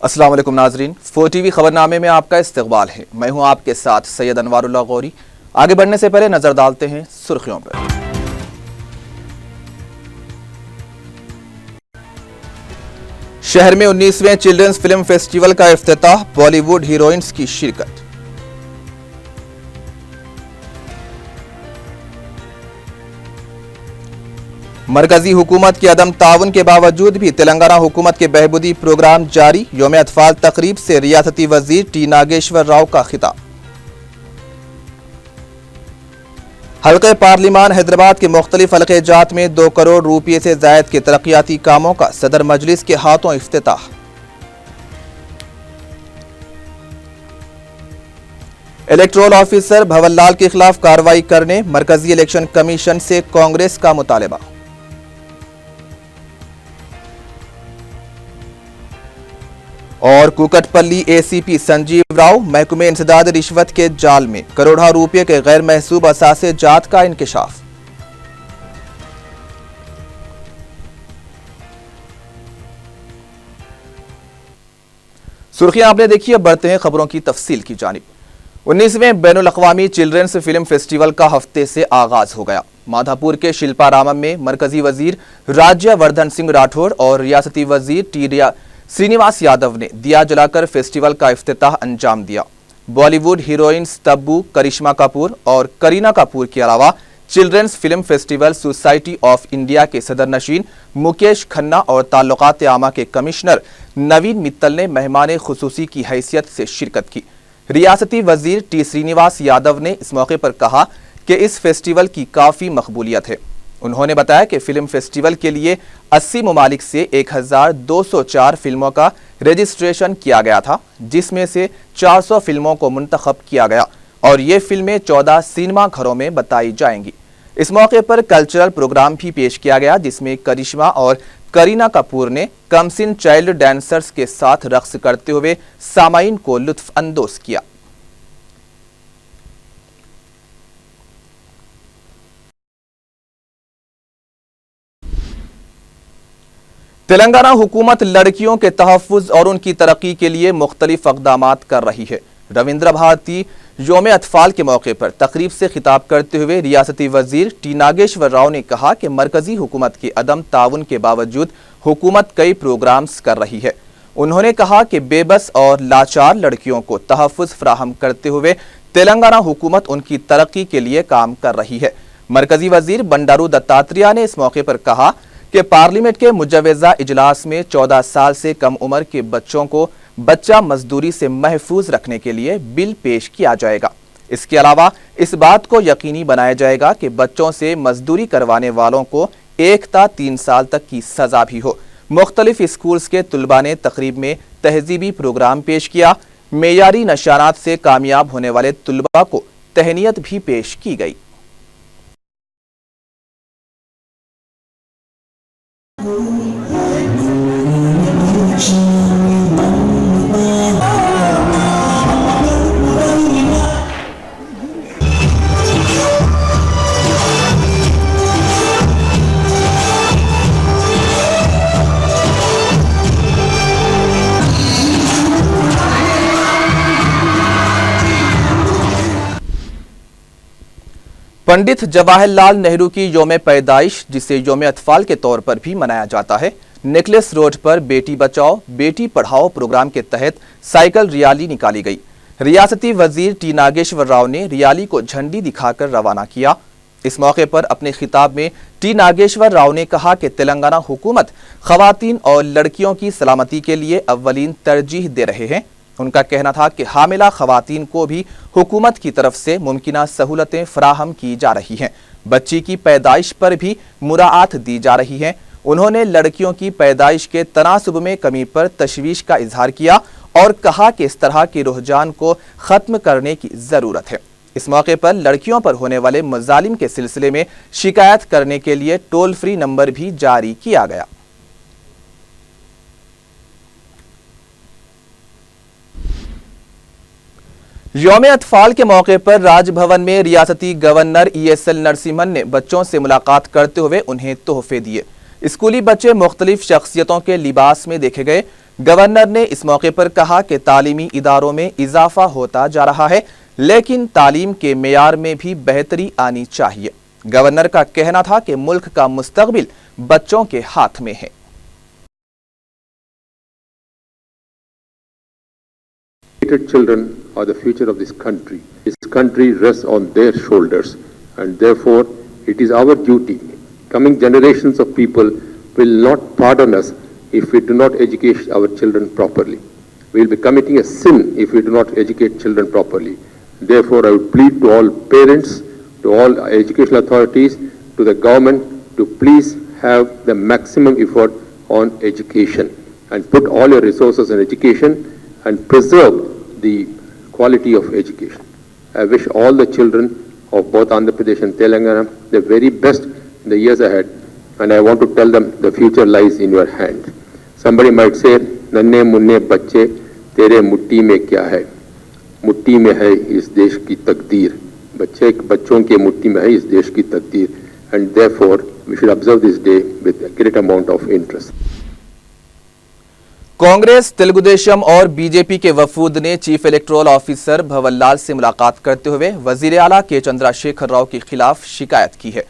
अस्सलाम वालेकुम नाजरीन, 4 टीवी खबरनामे में आपका इस्तकबाल है। मैं हूं आपके साथ सैयद अनवारुल्लाह गौरी। आगे बढ़ने से पहले नजर डालते हैं सुर्खियों पर। शहर में 19वें चिल्ड्रंस फिल्म फेस्टिवल का इफ्तिताह, बॉलीवुड हीरोइंस की शिरकत। मरकजी हुकूमत के अदम ताउन के बावजूद भी तेलंगाना हुकूमत के बहबूदी प्रोग्राम जारी। यौम अतफाल तकरीब से रियासती वजीर टी नागेश्वर राव का खिताब। हल्के पार्लिमान हैदराबाद के मुख्तलिफ हल्के जात में 2 करोड़ रुपये से जायद के तरक्याती कामों का सदर मजलिस के हाथों इफ्तिताह। इलेक्टोरल ऑफिसर भवनलाल के खिलाफ कार्रवाई करने मरकजी इलेक्शन कमीशन से कांग्रेस का मुतालबा। और कुकटपल्ली एसीपी संजीव राव महकमे इंसदाद रिश्वत के जाल में करोड़ों रुपये के गैर महसूब असासे जात का इंकशाफ। सुर्खियां आपने देखी, अब बढ़ते हैं खबरों की तफसील की जानिब। 19वें बैनुल अक़वामी चिल्ड्रंस फिल्म फेस्टिवल का हफ्ते से आगाज हो गया। माधापुर के शिल्पारामम में मरकजी वजीर राज्यवर्धन सिंह राठौड़ और रियासती वजीर टी श्रीनिवास यादव ने दिया जलाकर फेस्टिवल का इफ्तिताह अंजाम दिया। बॉलीवुड हीरोइंस तब्बू, करिश्मा कपूर और करीना कपूर के अलावा children's film festival society of India के सदर नशीन मुकेश खन्ना और ताल्लुकात आमा के कमिश्नर नवीन मित्तल ने मेहमान खुसूसी की हैसियत से शिरकत की। रियासती वजीर टी श्रीनिवास यादव ने इस मौके पर कहा कि इस फेस्टिवल की काफ़ी मकबूलियत है। उन्होंने बताया कि फिल्म फेस्टिवल के लिए 80 ममालिक से 1204 फिल्मों का रजिस्ट्रेशन किया गया था, जिसमें से 400 फिल्मों को मुंतखब किया गया और ये फिल्में 14 सिनेमा घरों में बताई जाएंगी। इस मौके पर कल्चरल प्रोग्राम भी पेश किया गया, जिसमें करिश्मा और करीना कपूर ने कमसिन चाइल्ड डांसर्स के साथ रक्स करते हुए सामाईन को लुत्फ अंदोज किया। तेलंगाना हुकूमत लड़कियों के तहफ़्फ़ुज़ और उनकी तरक्की के लिए मुख्तलिफ इक़दामात कर रही है। रविंद्र भारती यौम अतफाल के मौके पर तकरीब से खिताब करते हुए रियासती वजीर टी नागेश्वर राव ने कहा कि मरकजी हुकूमत के अदम ताउन के बावजूद हुकूमत कई प्रोग्राम्स कर रही है। उन्होंने कहा कि बेबस और लाचार लड़कियों को तहफ़्फ़ुज़ फराहम करते हुए तेलंगाना हुकूमत उनकी तरक्की के लिए काम कर रही है। मरकजी वजीर बंडारू दत्तात्रेय ने इस मौके पर कहा कि पार्लियामेंट के मुजव्वज़ा इजलास में 14 साल से कम उम्र के बच्चों को बच्चा मजदूरी से महफूज रखने के लिए बिल पेश किया जाएगा। इसके अलावा इस बात को यकीनी बनाया जाएगा कि बच्चों से मजदूरी करवाने वालों को 1 ता 3 साल तक की सजा भी हो। मुख्तलिफ स्कूल्स के तुलबा ने तकरीब में तहजीबी प्रोग्राम पेश किया। मेयारी नशानात से कामयाब होने वाले तुलबा को तहनीत भी पेश की गई। पंडित जवाहरलाल नेहरू की यौम पैदाइश, जिसे यौम अतफाल के तौर पर भी मनाया जाता है, नेकलेस रोड पर बेटी बचाओ बेटी पढ़ाओ प्रोग्राम के तहत साइकिल रैली निकाली गई। रियासती वजीर टी नागेश्वर राव ने रैली को झंडी दिखाकर रवाना किया। इस मौके पर अपने खिताब में टी नागेश्वर राव ने कहा कि तेलंगाना हुकूमत खवातीन और लड़कियों की सलामती के लिए अव्वलीन तरजीह दे रहे हैं। उनका कहना था कि हामिला खवातीन को भी हुकूमत की तरफ से मुमकिना सहूलतें फराहम की जा रही हैं। बच्ची की पैदाइश पर भी मुराआत दी जा रही है। उन्होंने लड़कियों की पैदाइश के तनासुब में कमी पर तशवीश का इजहार किया और कहा कि इस तरह के रुझान को ख़त्म करने की ज़रूरत है। इस मौके पर लड़कियों पर होने वाले मजालिम के सिलसिले में शिकायत करने के लिए टोल फ्री नंबर भी जारी किया गया। यौम अतफाल के मौके पर राजभवन में रियासती गवर्नर ESL नरसिम्हन ने बच्चों से मुलाकात करते हुए उन्हें तोहफे दिए। स्कूली बच्चे मुख्तलिफ शख्सियतों के लिबास में देखे गए। गवर्नर ने इस मौके पर कहा कि तालीमी इदारों में इजाफा होता जा रहा है, लेकिन तालीम के मेयार में भी बेहतरी आनी चाहिए। गवर्नर का कहना था कि मुल्क का मुस्तकबिल बच्चों के हाथ में है। Children are the future of this country. This country rests on their shoulders, and therefore it is our duty. Coming generations of people will not pardon us if we do not educate our children properly. We will be committing a sin if we do not educate children properly. Therefore, I would plead to all parents, to all educational authorities, to the government to please have the maximum effort on education and put all your resources in education and preserve the quality of education. I wish all the children of both Andhra Pradesh and Telangana the very best in the years ahead, and I want to tell them the future lies in your hand. Somebody might say, नन्हे मुन्ने बच्चे तेरे मुट्ठी में क्या है? मुट्ठी में है इस देश की तकदीर. बच्चों के मुट्ठी में है इस देश की तकदीर, and therefore we should observe this day with a great amount of interest. Congress, Telugu Desam और बीजेपी के वफूद ने chief electoral officer Bhanwar Lal से मुलाकात करते हुए वजीर आला के चंद्रशेखर राव के खिलाफ शिकायत की है।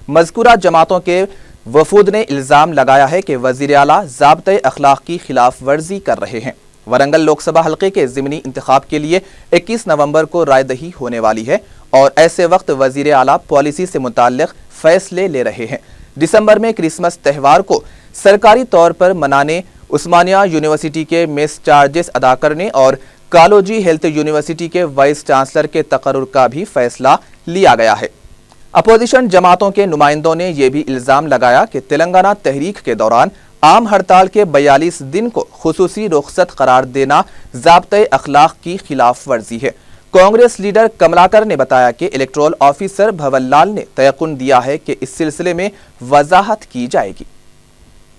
मज़कूरा जमातों के वफूद ने इल्जाम लगाया है कि वजीर आला ज़ाब्ते अखलाक की खिलाफ वर्जी कर रहे हैं। वरंगल लोकसभा हल्के के ज़िमनी इंतखाब के लिए 21 नवंबर को रायदही होने वाली है और ऐसे वक्त वजीर आला पॉलिसी से मुताल्लिक फैसले ले रहे हैं। दिसंबर में क्रिसमस त्यौहार को सरकारी तौर पर मनाने, उस्मानिया यूनिवर्सिटी के मेस चार्जेस अदा करने और कॉलेजी हेल्थ यूनिवर्सिटी के वाइस चांसलर के तकर्रुर का भी फैसला लिया गया है। अपोजिशन जमातों के नुमाइंदों ने यह भी इल्जाम लगाया कि तेलंगाना तहरीक के दौरान आम हड़ताल के 42 दिन को खुसूसी रुखसत करार देना ज़ाब्ते अखलाक की खिलाफ वर्जी है। कांग्रेस लीडर कमलाकर ने बताया कि इलेक्टोरल ऑफिसर भंवर लाल ने तयकुन दिया है कि इस सिलसिले में वजाहत की जाएगी।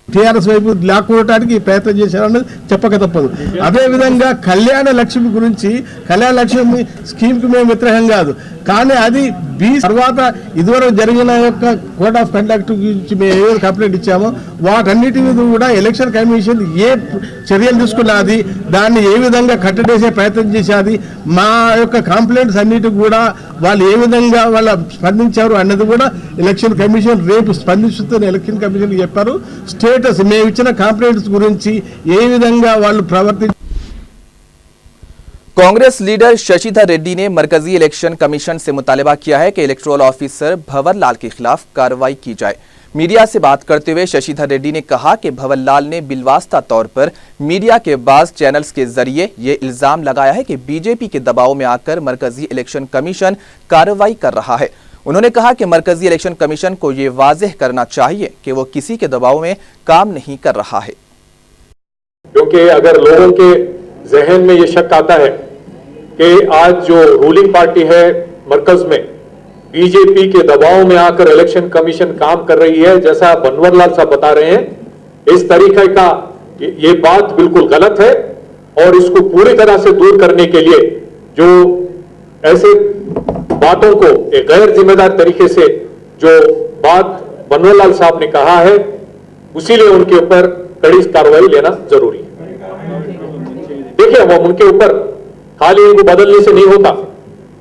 టీఆర్ఎస్ వైపు లాక్కోవడానికి ప్రయత్నం చేశారన్నది చెప్పక తప్పదు. అదేవిధంగా కళ్యాణ లక్ష్మి గురించి, కళ్యాణ లక్ష్మి స్కీమ్కి మేము వ్యతిరేకం కాదు, కానీ అది తర్వాత ఇదివరకు జరిగిన యొక్క కోడ్ ఆఫ్ కండక్ట్ గురించి మేము ఏదో కంప్లైంట్ ఇచ్చామో వాటన్నిటి మీద కూడా ఎలక్షన్ కమిషన్ ఏ చర్యలు తీసుకున్నది, దాన్ని ఏ విధంగా కట్టడేసే ప్రయత్నం చేసేది, మా యొక్క కంప్లైంట్స్ అన్నిటి కూడా వాళ్ళు ఏ విధంగా వాళ్ళ స్పందించారు అన్నది కూడా ఎలక్షన్ కమిషన్ రేపు స్పందిస్తుందని ఎలక్షన్ కమిషన్ చెప్పారు. స్టేటస్ మేము ఇచ్చిన కంప్లైంట్స్ గురించి ఏ విధంగా వాళ్ళు ప్రవర్తించారు. कांग्रेस लीडर शशिधर रेड्डी ने मरकजी इलेक्शन कमीशन से मुतालबा किया है कि इलेक्टोरल ऑफिसर भंवर लाल के खिलाफ कार्रवाई की जाए। मीडिया से बात करते हुए शशिधर रेड्डी ने कहा कि भंवर लाल ने बिलवास्ता तौर पर मीडिया के बाज़ चैनल्स के जरिए ये इल्जाम लगाया है कि बीजेपी के दबाव में आकर मरकजी इलेक्शन कमीशन कार्रवाई कर रहा है। उन्होंने कहा कि मरकजी इलेक्शन कमीशन को ये वाज़ेह करना चाहिए कि वो किसी के दबाव में काम नहीं कर रहा है, क्योंकि अगर लोगों के जहन में ये शक आता है कि आज जो रूलिंग पार्टी है मरकज में बीजेपी के दबाव में आकर इलेक्शन कमीशन काम कर रही है, जैसा भंवर लाल साहब बता रहे हैं, इस तरीके का ये बात बिल्कुल गलत है और इसको पूरी तरह से दूर करने के लिए जो ऐसे बातों को एक गैर जिम्मेदार तरीके से जो बात भंवर लाल साहब ने कहा है, उसी लिए उनके ऊपर कड़ी कार्रवाई लेना जरूरी है। देखिए, वो उनके ऊपर खाली इनको बदलने से नहीं होता,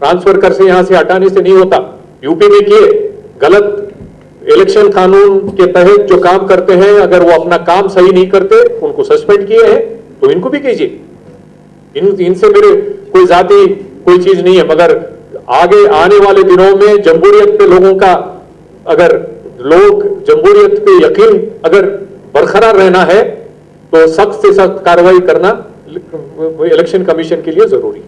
ट्रांसफर कर से यहां से हटाने से नहीं होता। यूपी में किए गलत इलेक्शन कानून के तहत जो काम करते हैं, अगर वो अपना काम सही नहीं करते, उनको सस्पेंड किए हैं, तो इनको भी कीजिए। इनसे मेरे कोई जाति कोई चीज नहीं है, मगर आगे आने वाले दिनों में जमहूरियत पे लोगों का, अगर लोग जमहूरियत पे यकीन अगर बरकरार रहना है तो सख्त से सख्त कार्रवाई करना इलेक्शन कमीशन के लिए जरूरी है।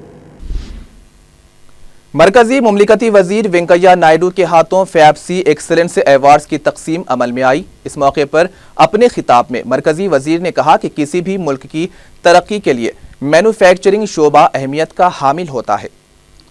मरकजी मुमलिकती वजीर वेंकैया नायडू के हाथों फैबसी एक्सीलेंस अवार्ड्स की तकसीम अमल में आई। इस मौके पर अपने खिताब में मरकजी वजीर ने कहा कि किसी भी मुल्क की तरक्की के लिए मैन्युफैक्चरिंग शोबा अहमियत का हामिल होता है।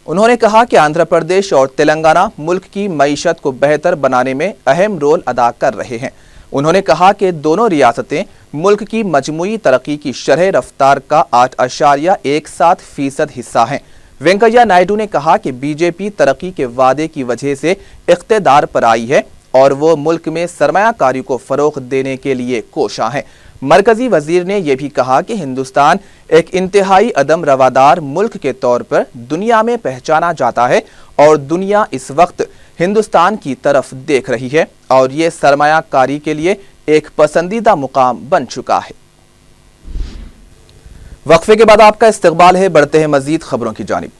उन्होंने कहा कि आंध्र प्रदेश और तेलंगाना मुल्क की मईशत को बेहतर बनाने में अहम रोल अदा कर रहे हैं। उन्होंने कहा कि दोनों रियासतें मुल्क की मजमूई तरक्की की शरह रफ्तार का 8.17% हिस्सा हैं। वेंकैया नायडू ने कहा कि बीजेपी तरक्की के वादे की वजह से इख्तिदार पर आई है और वो मुल्क में सरमायाकारी को फरोग देने के लिए कोशां हैं। मरकजी वजीर ने यह भी कहा कि हिंदुस्तान एक इंतहाई अदम रवादार मुल्क के तौर पर दुनिया में पहचाना जाता है और दुनिया इस वक्त हिंदुस्तान की तरफ देख रही है और ये सरमायाकारी के लिए एक पसंदीदा मुकाम बन चुका है। वक्फे के बाद आपका इस्तकबाल है, बढ़ते हैं मजीद खबरों की जानिब।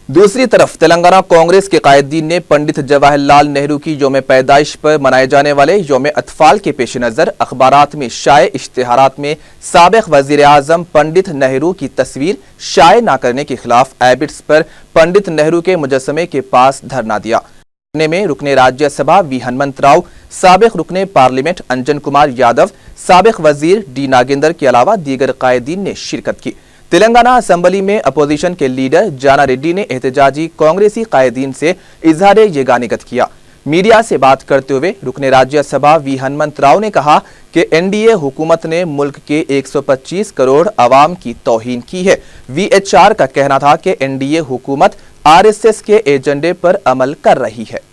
दूसरी तरफ तेलंगाना कांग्रेस के कायदीन ने पंडित जवाहरलाल नेहरू की यौम पैदाइश पर मनाए जाने वाले यौम अतफाल के पेश नज़र अखबारात में शाये इश्तिहारात में साबिक वजीर आजम पंडित नेहरू की तस्वीर शाये न करने के खिलाफ एबिट्स पर पंडित नेहरू के मुजस्समे के पास धरना दिया। धरने में रुकने राज्यसभा वी हनुमंत राव, साबिक रुकने पार्लियामेंट अंजन कुमार यादव, साबिक वजीर डी नागेंद्र के अलावा दीगर कायदीन ने शिरकत की। तेलंगाना असेंबली में अपोजिशन के लीडर जाना रेड्डी ने एहतजाजी कांग्रेसी कायदीन से इजहार यगानिगत किया। मीडिया से बात करते हुए रुकने राज्यसभा वी हनुमंत राव ने कहा कि एनडीए हुकूमत ने मुल्क के 125 करोड़ आवाम की तौहीन की है। वीएचआर का कहना था कि एनडीए हुकूमत आरएसएस के एजेंडे पर अमल कर रही है।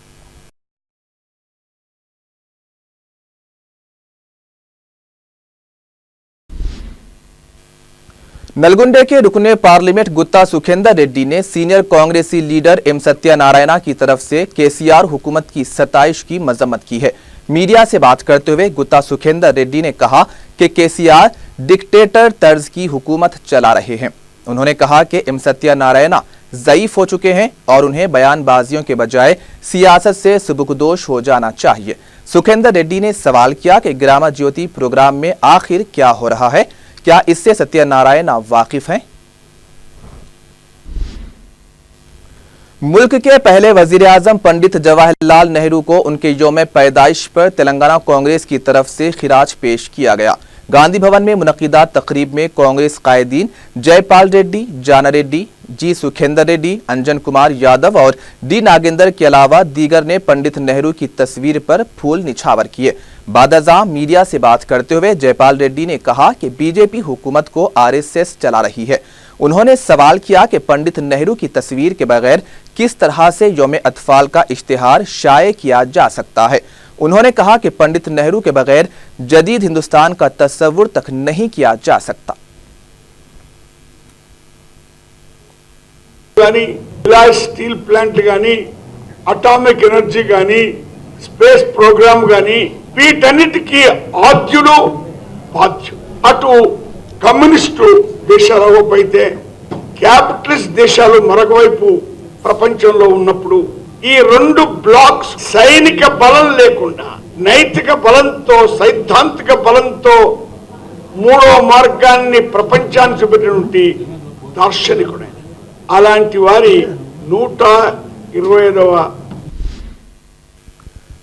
नलगुंडे के रुकने पार्लियामेंट गुत्ता सुखेंदर रेड्डी ने सीनियर कांग्रेसी लीडर एम सत्यानारायणा की तरफ से केसीआर हुकूमत की सताइश की मजम्मत की है। मीडिया से बात करते हुए गुत्ता सुखेंदर रेड्डी ने कहा कि केसीआर डिक्टेटर तर्ज की हुकूमत चला रहे हैं। उन्होंने कहा कि एम सत्यानारायणा ज़ईफ हो चुके हैं और उन्हें बयानबाजियों के बजाय सियासत से सुबुकदोश हो जाना चाहिए। सुखेंदर रेड्डी ने सवाल किया कि ग्राम ज्योति प्रोग्राम में आखिर क्या हो रहा है, क्या इससे सत्यानारायण वाकिफ हैं? मुल्क के पहले वजीर आजम पंडित जवाहरलाल नेहरू को उनके यौम पैदाइश पर तेलंगाना कांग्रेस की तरफ से खिराज पेश किया गया। गांधी भवन में मुनक्किदा तकरीब में कांग्रेस कायदीन जयपाल रेड्डी, जाना रेड्डी, जी सुखेंदर रेड्डी, अंजन कुमार यादव और डी नागेंद्र के अलावा दीगर ने पंडित नेहरू की तस्वीर पर फूल निछावर किए। बादशाह मीडिया से बात करते हुए जयपाल रेड्डी ने कहा कि बीजेपी हुकूमत को आरएसएस चला रही है। उन्होंने सवाल किया कि पंडित नेहरू की तस्वीर के बगैर किस तरह से यौम अतफाल का इश्तिहार शाये किया जा सकता है। उन्होंने कहा कि पंडित नेहरू के बगैर जदीद हिंदुस्तान का तस्वुर तक नहीं किया जा सकता। स्टील प्लांट गानी, అటామిక్ ఎనర్జీ గాని, స్పేస్ ప్రోగ్రామ్ గాని వీటన్నిటికీ ఆద్యులు బాధ్యులు. అటు కమ్యూనిస్టు దేశాల వైపు క్యాపిటలిస్ట్ దేశాలు మరొక వైపు ప్రపంచంలో ఉన్నప్పుడు ఈ రెండు బ్లాక్స్ సైనిక బలం లేకుండా నైతిక బలంతో సైద్ధాంతిక బలంతో మూడో మార్గాన్ని ప్రపంచానికి చూపెట్టినటువంటి దార్శనికుడు. అలాంటి వారి 125వ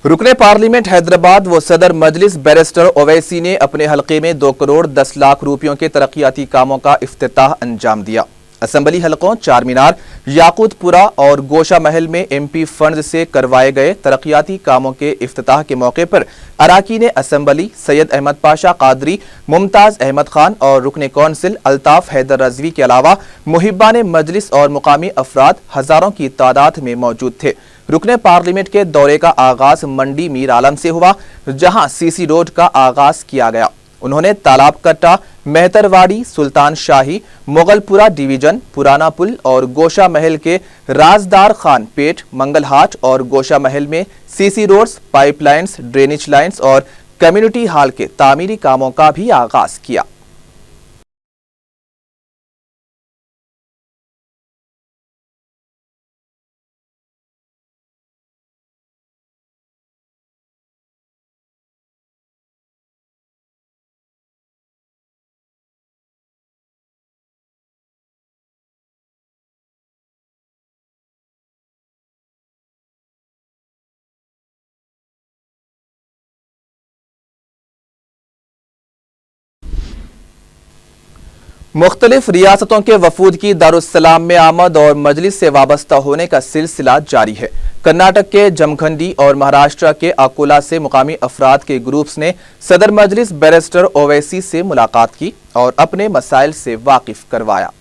रुकने पार्लियामेंट हैदराबाद व सदर मजलिस बैरिस्टर ओवैसी ने अपने हलके में 2 करोड़ 10 लाख रुपयों के तरक्याती कामों का इफ्तिताह अंजाम दिया। असेंबली हलकों चार मीनार, याकूतपुरा और गोशा महल में एमपी फंड से करवाए गए तरक्याती कामों के इफ्तिताह के मौके पर अराकीन असेंबली सैयद अहमद पाशा कादरी, मुमताज अहमद खान और रुकने कौंसिल अल्ताफ हैदर रजवी के अलावा मुहिब्बान मजलिस और मुकामी अफराद हजारों की तादाद में मौजूद थे। रुकने पार्लियामेंट के दौरे का आगाज मंडी मीर आलम से हुआ, जहां सीसी रोड का आगाज किया गया। उन्होंने तालाब कट्टा, मेहतरवाड़ी, सुल्तान शाही, मुगलपुरा डिवीजन, पुराना पुल और गोशा महल के राजदार खान पेट, मंगलहाट और गोशा महल में CC roads, pipelines, drainage lines और कम्युनिटी हॉल के तामीरी कामों का भी आगाज किया। मुख्तलिफ रियासतों के वफूद की दारुस्सलाम में आमद और मजलिस से वाबस्ता होने का सिलसिला जारी है। कर्नाटक के जमखंडी और महाराष्ट्र के अकोला से मुकामी अफराद के ग्रुप्स ने सदर मजलिस बैरिस्टर ओवैसी से मुलाकात की और अपने मसाइल से वाकिफ करवाया।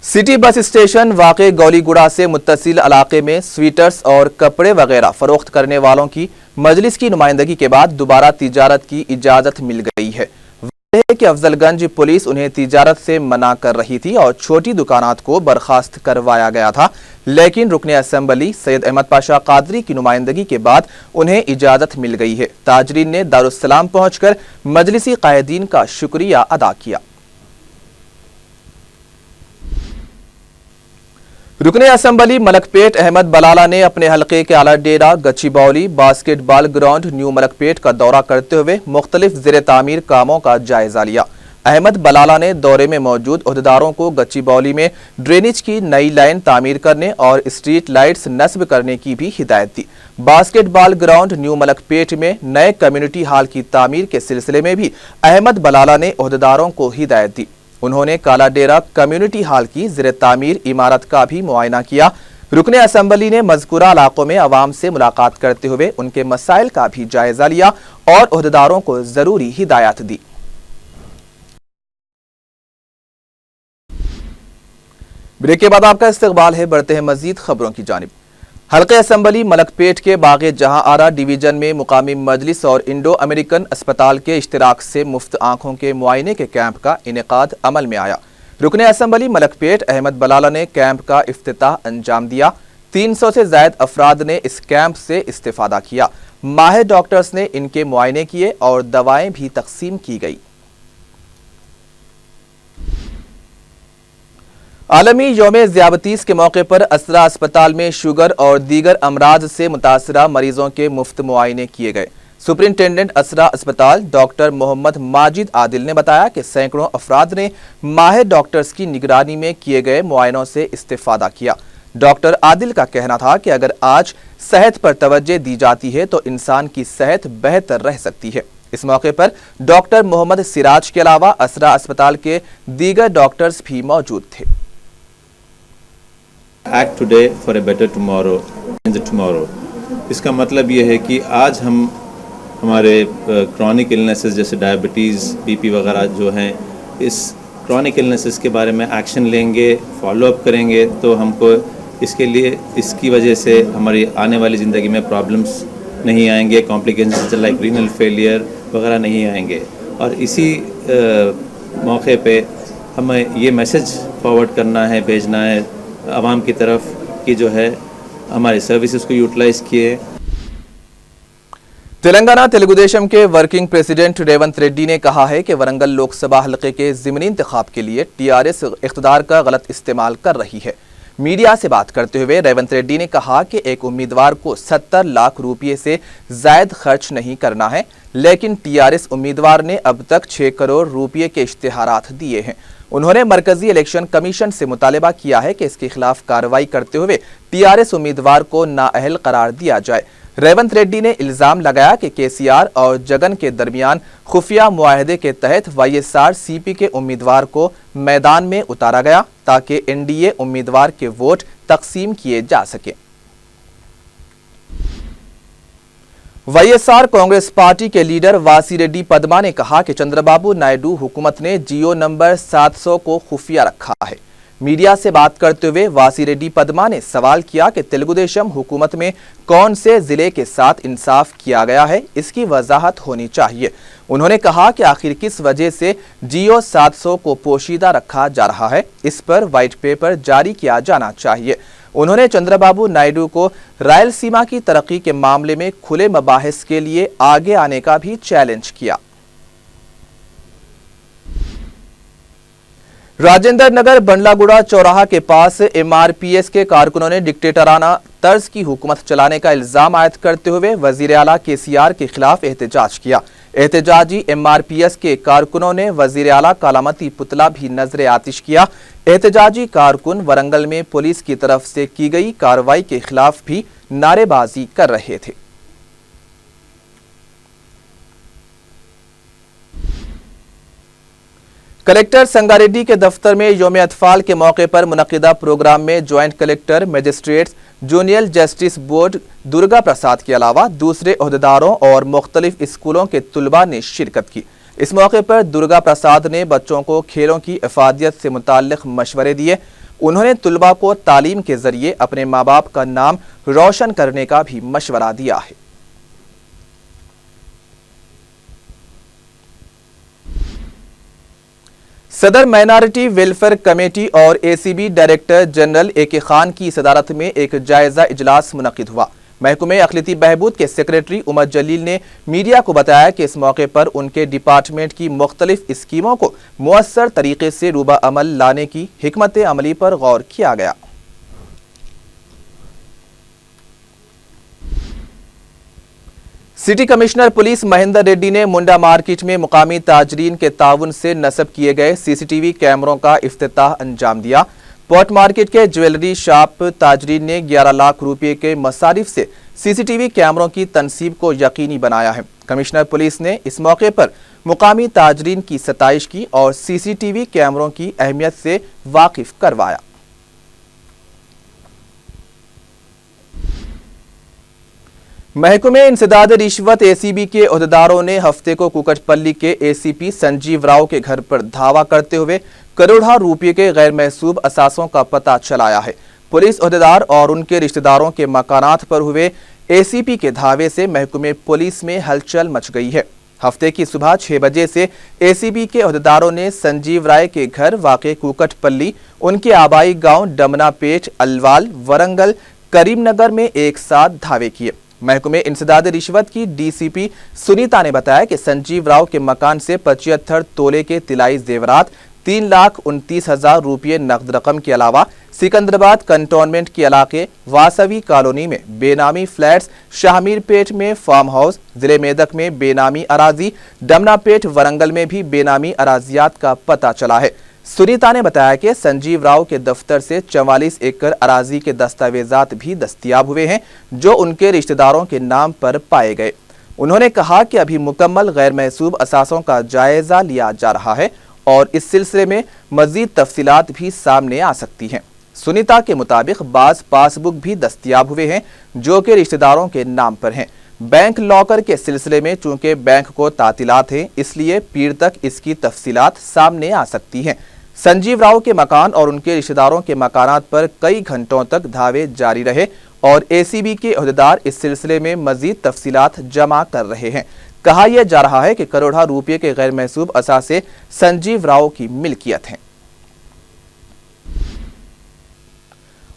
सिटी बस स्टेशन वाक़े गौलीगुड़ा से मुत्तसिल इलाके में स्वीटर्स और कपड़े वगैरह फरोख्त करने वालों की मजलिस की नुमाइंदगी के बाद दोबारा तिजारत की इजाज़त मिल गई है। वाक़े है कि अफजलगंज पुलिस उन्हें तिजारत से मना कर रही थी और छोटी दुकानात को बर्खास्त करवाया गया था, लेकिन रुकने असेंबली सैयद अहमद पाशा कादरी की नुमाइंदगी के बाद उन्हें इजाज़त मिल गई है। ताजरीन ने दारुस्सलाम पहुँचकर मजलिसी कायदीन का शुक्रिया अदा किया। रुकने असेंबली मलकपेट अहमद बलाला ने अपने हलके के आला डेरा गच्चीबौली बास्केटबॉल ग्राउंड न्यू मलकपेट का दौरा करते हुए मुख्तलिफ ज़ेरे तामीर कामों का जायजा लिया। अहमद बलाला ने दौरे में मौजूद ओहदेदारों को गच्चीबौली में ड्रेनेज की नई लाइन तामीर करने और स्ट्रीट लाइट्स नस्ब करने की भी हिदायत दी। बास्केटबॉल ग्राउंड न्यू मलकपेट में नए कम्युनिटी हॉल की तामीर के सिलसिले में भी अहमद बलाला ने ओहदेदारों को हिदायत दी। उन्होंने काला डेरा कम्युनिटी हॉल की ज़ेरे तामीर इमारत का भी मुआयना किया। रुकने असेंबली ने मज़कूरा इलाकों में अवाम से मुलाकात करते हुए उनके मसाइल का भी जायजा लिया और ओहदेदारों को ज़रूरी हिदायत दी। ब्रेक के बाद आपका इस्तकबाल है, बढ़ते हैं मजीद खबरों की जानिब। हल्के असेंबली मलकपेट के बागे जहां आरा डिवीजन में मुकामी मजलिस और इंडो अमेरिकन अस्पताल के इश्तराक से मुफ्त आंखों के मुआयने के कैंप का इनेकाद अमल में आया। रुकने असेंबली मलकपेट अहमद बलाला ने कैंप का इफ्तिताह अंजाम दिया। 300 से ज़ायद अफराद ने इस कैंप से इस्तेफादा किया। माहिर डॉक्टर्स ने इनके मुआयने किए और दवाएं भी तकसीम की गई। आलमी यौम ज़ियाबतीस के मौके पर असरा अस्पताल में शुगर और दीगर अमराज से मुतासरा मरीजों के मुफ्त मुआयने किए गए। सुपरिंटेंडेंट असरा अस्पताल डॉक्टर मोहम्मद माजिद आदिल ने बताया कि सैकड़ों अफराद ने माहिर डॉक्टर्स की निगरानी में किए गए मुआयनों से इस्तेफादा किया। डॉक्टर आदिल का कहना था कि अगर आज सेहत पर तवज्जो दी जाती है तो इंसान की सेहत बेहतर रह सकती है। इस मौके पर डॉक्टर मोहम्मद सिराज के अलावा असरा अस्पताल के दीगर डॉक्टर्स भी मौजूद थे। Act today for a better tomorrow in the tomorrow। इसका मतलब ये है कि आज हम हमारे क्रॉनिक इलनेसेस जैसे डायबिटीज़, बीपी वगैरह जो हैं, इस क्रॉनिक इलनेसेस के बारे में एक्शन लेंगे, फॉलो अप करेंगे तो हमको इसके लिए इसकी वजह से हमारी आने वाली ज़िंदगी में प्रॉब्लम्स नहीं आएंगे, कॉम्प्लिकेशंस लाइक रीनल फेलियर वगैरह नहीं आएंगे। और इसी मौके पे हमें ये मैसेज फॉरवर्ड करना है, भेजना है आवाम की तरफ कि जो है हमारे सर्विसेज को यूटिलाइज किए। तेलंगाना तेलुगुदेशम के वर्किंग प्रेसिडेंट रेवंत रेड्डी ने कहा है कि वरंगल लोकसभा हलके के ज़िमनी इंतखाब के लिए टीआरएस इख्तिदार का गलत इस्तेमाल कर रही है। मीडिया से बात करते हुए रेवंत रेड्डी ने कहा कि एक उम्मीदवार को 70 लाख रुपये से जायद खर्च नहीं करना है, लेकिन टीआरएस उम्मीदवार ने अब तक 6 करोड़ रुपये के इश्तिहारात दिए हैं। उन्होंने मरकजी इलेक्शन कमीशन से मुतालबा किया है कि इसके खिलाफ कार्रवाई करते हुए टीआरएस उम्मीदवार को नाअहल करार दिया जाए। रेवंत रेड्डी ने इल्जाम लगाया कि केसीआर और जगन के दरमियान खुफिया मुआहदे के तहत वाईएसआर सीपी के उम्मीदवार को मैदान में उतारा गया ताकि एनडीए उम्मीदवार के वोट तकसीम किए जा सके। वाईएसआर कांग्रेस पार्टी के लीडर वासीरेड्डी पद्मा ने कहा कि चंद्रबाबू नायडू हुकूमत ने जियो नंबर 700 को खुफिया रखा है। मीडिया से बात करते हुए वासीरेड्डी पद्मा ने सवाल किया कि तेलुगुदेशम हुकूमत में कौन से जिले के साथ इंसाफ किया गया है, इसकी वजाहत होनी चाहिए। उन्होंने कहा कि आखिर किस वजह से जियो 700 को पोशीदा रखा जा रहा है, इस पर व्हाइट पेपर जारी किया जाना चाहिए। उन्होंने चंद्रबाबू नायडू को रायलसीमा की तरक्की के मामले में खुले मबाहिस के लिए आगे आने का भी चैलेंज किया। राजेंद्र नगर बंडलागुड़ा चौराहा के पास एमआरपीएस के कारकुनों ने डिक्टेटराना तर्ज की हुकूमत चलाने का इल्जाम आयद करते हुए वजीर आला केसीआर के खिलाफ एहतजाज किया। एहतजाजी एमआरपीएस के कारकुनों ने वजीर आला का अलामती पुतला भी नजर आतिश किया। एहतजाजी कारकुन वरंगल में पुलिस की तरफ से की गई कार्रवाई के खिलाफ भी नारेबाजी कर रहे थे। कलेक्टर संगारेड्डी के दफ्तर में यौम अतफाल के मौके पर मुनक्किदा प्रोग्राम में joint collector, magistrates, junior justice board Durga Prasad के अलावा दूसरे ओहदेदारों और मुख्तलिफ स्कूलों के तुलबा ने शिरकत की। इस मौके पर दुर्गा प्रसाद ने बच्चों को खेलों की इफादियत से मुताल्लिक मशवरे दिए। انہوں نے طلباء کو تعلیم کے ذریعے اپنے ماں باپ کا نام روشن کرنے کا بھی مشورہ دیا ہے۔ صدر مائنارٹی ویلفیئر کمیٹی اور ACB director general AK Khan کی صدارت میں ایک جائزہ اجلاس منعقد ہوا۔ محکمہ اقلیتی بہبود کے سیکریٹری عمر جلیل نے میڈیا کو بتایا کہ اس موقع پر ان کے ڈپارٹمنٹ کی مختلف اسکیموں کو مؤثر طریقے سے روبہ عمل لانے کی حکمت عملی پر غور کیا گیا۔ City commissioner police Mahendra ready نے منڈا مارکیٹ میں مقامی تاجرین کے تعاون سے نصب کیے گئے CCTV کیمروں کا افتتاح انجام دیا۔ پورٹ مارکیٹ کے جویلری شاپ تاجرین نے 11 لاکھ روپے کے مصارف سے CCTV کیمروں کی تنصیب کو یقینی بنایا ہے۔ کمشنر پولیس نے اس موقع پر مقامی تاجرین کی ستائش کی اور CCTV کیمروں کی اہمیت سے واقف کروایا۔ محکمہ انسداد رشوت ACB کے عہدیداروں نے ہفتے کو کوکٹ پلی کے ACP سنجیو راؤ کے گھر پر دھاوا کرتے ہوئے کروڑوں روپے کے غیر محسوب اثاثوں کا پتہ چلایا ہے۔ پولیس عہدیدار اور ان کے رشتہ داروں کے مکانات پر ہوئے ACP کے دھاوے سے محکمہ پولیس میں ہلچل مچ گئی ہے۔ ہفتے کی صبح 6 بجے سے ACB کے عہدیداروں نے سنجیو رائے کے گھر واقع کوکٹ پلی، ان کے آبائی گاؤں ڈمنا پیٹ، الوال، ورنگل، کریم نگر میں ایک ساتھ دھاوے کیے۔ محکمہ انسداد رشوت کی DCP سنیتا نے بتایا کہ سنجیو راؤ کے مکان سے 75 تولے کے طلائی زیورات، 3,29,000 روپے نقد رقم کے علاوہ سکندرآباد کنٹونمنٹ کے علاقے واسوی کالونی میں بے نامی فلیٹس، شاہمیر پیٹ میں فارم ہاؤس، ضلع میدک میں بے نامی اراضی، ڈمنا پیٹ ورنگل میں بھی بے نامی اراضیات کا پتہ چلا ہے۔ سنیتا نے بتایا کہ سنجیو راؤ کے دفتر سے 44 ایکڑ اراضی کے دستاویزات بھی دستیاب ہوئے ہیں جو ان کے رشتہ داروں کے نام پر پائے گئے۔ انہوں نے کہا کہ ابھی مکمل غیر محسوب اثاثوں کا جائزہ لیا جا رہا ہے اور اس سلسلے میں مزید تفصیلات بھی سامنے آ سکتی ہیں۔ سنیتا کے مطابق بعض پاس بک بھی دستیاب ہوئے ہیں جو کہ رشتہ داروں کے نام پر ہیں۔ بینک لاکر کے سلسلے میں چونکہ بینک کو تعطیلات ہیں، اس لیے پیر تک اس کی تفصیلات سامنے آ سکتی ہیں۔ سنجیو راؤ کے مکان اور ان کے رشتہ داروں کے مکانات پر کئی گھنٹوں تک دھاوے جاری رہے اور ACB کے عہدیدار اس سلسلے میں مزید تفصیلات جمع کر رہے ہیں۔ کہا یہ جا رہا ہے کہ کروڑوں روپے کے غیر محسوب اثاثے سنجیو راؤ کی ملکیت ہیں۔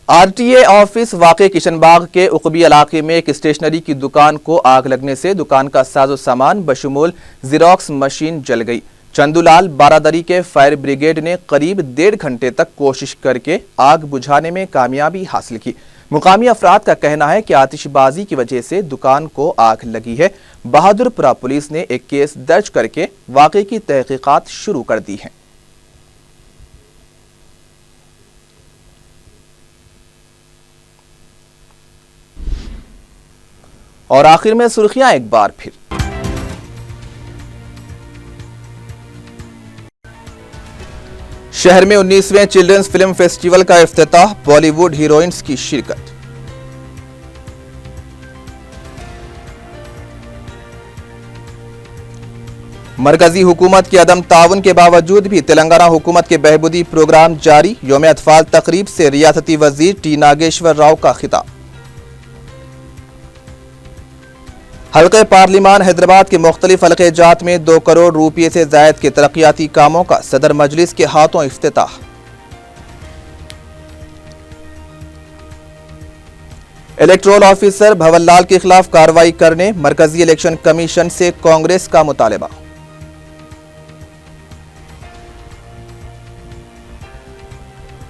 RTA آفس واقع کشن باغ کے عقبی علاقے میں ایک اسٹیشنری کی دکان کو آگ لگنے سے دکان کا ساز و سامان بشمول زیروکس مشین جل گئی۔ چندولال بارادری کے فائر بریگیڈ نے قریب 1.5 گھنٹے تک کوشش کر کے آگ بجھانے میں کامیابی حاصل کی۔ مقامی افراد کا کہنا ہے کہ آتش بازی کی وجہ سے دکان کو آگ لگی ہے۔ بہادر پورہ پولیس نے ایک کیس درج کر کے واقعے کی تحقیقات شروع کر دی ہیں۔ اور آخر میں سرخیاں ایک بار پھر۔ شہر میں 19ویں چلڈرنز فلم فیسٹیول کا افتتاح، بالی ووڈ ہیروئنز کی شرکت۔ مرکزی حکومت کے عدم تعاون کے باوجود بھی تلنگانہ حکومت کے بہبودی پروگرام جاری، یوم اطفال تقریب سے ریاستی وزیر ٹی ناگیشور راؤ کا خطاب۔ حلقہ پارلیمان حیدرآباد کے مختلف حلقہ جات میں 2 کروڑ روپے سے زائد کے ترقیاتی کاموں کا صدر مجلس کے ہاتھوں افتتاح۔ الیکٹورل آفیسر بھون لال کے خلاف کارروائی کرنے مرکزی الیکشن کمیشن سے کانگریس کا مطالبہ۔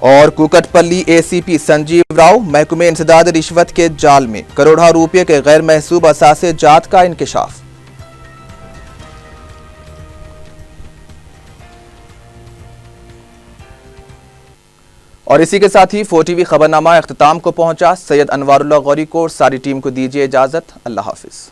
اور کوکٹ پلی ACP سنجیو راؤ محکمہ انسداد رشوت کے جال میں کروڑوں روپے کے غیر محسوب اثاثے جات کا انکشاف۔ اور اسی کے ساتھ ہی 4TV خبرنامہ اختتام کو پہنچا۔ سید انوار اللہ غوری کو اور ساری ٹیم کو دیجیے اجازت۔ اللہ حافظ۔